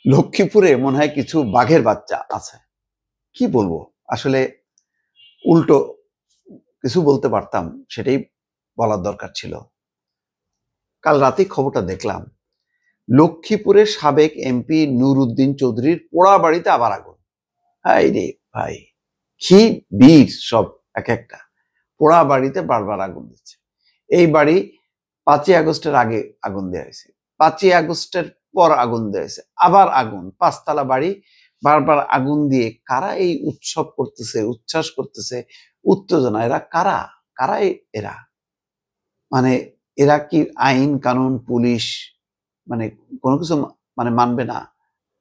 লক্ষ্মীপুরে মনে হয় কিছু বাঘের বাচ্চা আছে। কি বলবো আসলে, উল্টো কিছু বলতে পারতাম, সেটাই বলার দরকার ছিল। কাল রাতেই খবরটা দেখলাম, লক্ষ্মীপুরের সাবেক এমপি নুরউদ্দিন চৌধুরীর পোড়া বাড়িতে আবার আগুন। হাই রে ভাই, কি বীর সব এক একটা। পোড়া বাড়িতে বারবার আগুন দিচ্ছে। এই বাড়ি 5ই আগস্টের আগে আগুন দেওয়া হয়েছে, 5ই আগস্টের পর আগুন দেওয়া হয়েছে, আবার আগুন। 5তলা বাড়ি, বারবার আগুন দিয়ে কারা এই উৎসব করতেছে, উচ্ছ্বাস করতেছে, উত্তেজনা? এরা কারা? কারা এরা? মানে এরা কি আইন কানুন পুলিশ মানে কোনো কিছু মানে মানবে না?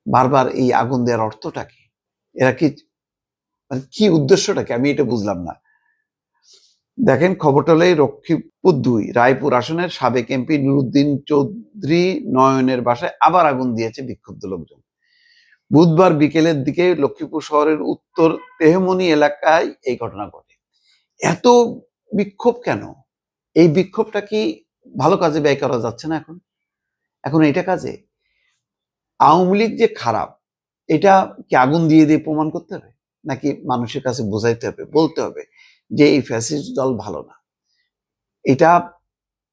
বারবার এই আগুন দেওয়ার অর্থটা কি? এরা কি মানে কি উদ্দেশ্যটা কি? আমি এটা বুঝলাম না। দেখেন, খবরটা হলো লক্ষ্মীপুর 2 রায়পুর আসনের সাবেক এমপি নুরউদ্দিন চৌধুরী নয়নের বাসায় আবার আগুন দিয়েছে বিক্ষুব্ধ লোকজন। বুধবার বিকেলের দিকে লক্ষ্মীপুর শহরের উত্তর তেহমনি এলাকায় এই ঘটনা ঘটে। এত বিক্ষোভ কেন? এই বিক্ষোভটা কি ভালো কাজে ব্যয় করা যাচ্ছে না? এখন এখন এটা কাজে আওয়ামী লীগ যে খারাপ, এটা কি আগুন দিয়ে দিয়ে প্রমাণ করতে হবে, নাকি মানুষের কাছে বোঝাইতে হবে, বলতে হবে যে এই ফ্যাসিস্ট দল ভালো না? এটা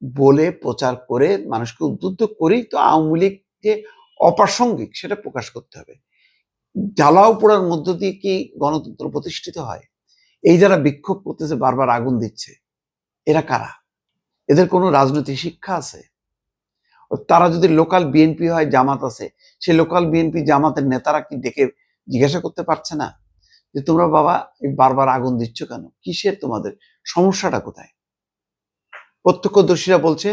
বলে প্রচার করে মানুষকে উদ্বুদ্ধ করেই তো আওয়ামী লীগ যে অপ্রাসঙ্গিক সেটা প্রকাশ করতে হবে। জ্বালাও পোড়ার মধ্য দিয়ে কি গণতন্ত্র প্রতিষ্ঠিত হয়? এই যারা বিক্ষোভ করতেছে, বারবার আগুন দিচ্ছে, এরা কারা? এদের কোনো রাজনৈতিক শিক্ষা আছে? তারা যদি লোকাল বিএনপি হয়, জামাত আছে, সেই লোকাল বিএনপি জামাতের নেতারা কি ডেকে জিজ্ঞাসা করতে পারছে না যে তোমরা বাবা বারবার আগুন দিচ্ছ কেন? কিসের তোমাদের সমস্যাটা কোথায়? প্রত্যক্ষদর্শীরা বলছে,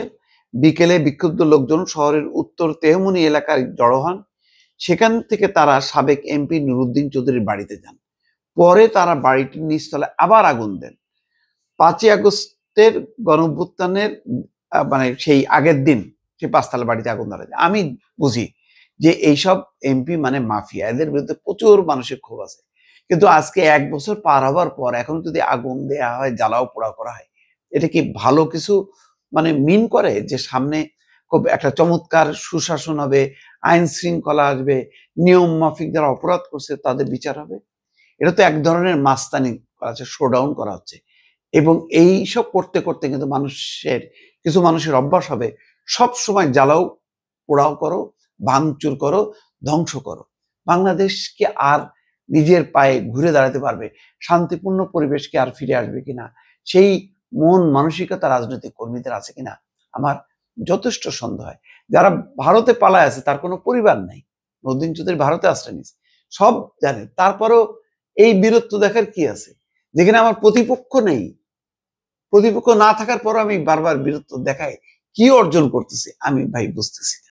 বিকেলে বিক্ষুব্ধ লোকজন শহরের উত্তর তেহমনি এলাকায় জড়ো হন। সেখান থেকে তারা সাবেক এমপি নুরউদ্দিন চৌধুরীর বাড়িতে যান। পরে তারা বাড়িটির নিচতলে আবার আগুন দেন। 5ই আগস্টের গণঅভ্যুত্থানের মানে সেই আগের দিন সেই 5তলা বাড়িতে আগুন ধরা যায়। আমি বুঝি যে এইসব এমপি মানে মাফিয়া, এদের বিরুদ্ধে প্রচুর মানুষের ক্ষোভ আছে। কিন্তু আজকে 1 বছর পার হবার পর এখন যদি আগুন দেয়া হয়, জ্বালাও পোড়া করা হয়, এটা কি ভালো কিছু মানে মিন করে যে সামনে খুব একটা চমৎকার সুশাসন হবে, আইন শৃঙ্খলা আসবে, নিয়ম মাফিক যারা অপরাধ করছে তাদের বিচার হবে? এটা তো এক ধরনের মাস্তানি করা হচ্ছে, শোডাউন করা হচ্ছে। এবং এই সব করতে করতে কিন্তু কিছু মানুষের অভ্যাস হবে সব সময় জ্বালাও পোড়াও করো, ভাঙচুর করো, ধ্বংস করো। বাংলাদেশ কি আর নিজের পায়ে ঘুরে দাঁড়াতে পারবে? শান্তিপূর্ণ পরিবেশ কি আর ফিরে আসবে কিনা? সেই মন মানসিকতা রাজনৈতিক কর্মীদের আছে কিনা আমার যথেষ্ট সন্দেহ হয়। যারা ভারতে পালায় আছে, তার কোনো পরিবার নাই, নদীন চৌধুরী ভারতে আশ্রয় নিয়েছে, সব জানে, তারপরও এই বীরত্ব দেখার কি আছে? যেখানে আমার প্রতিপক্ষ নেই, প্রতিপক্ষ না থাকার পর আমি বারবার বীরত্ব দেখাই, কি অর্জন করতেছি আমি ভাই বুঝতেছি না।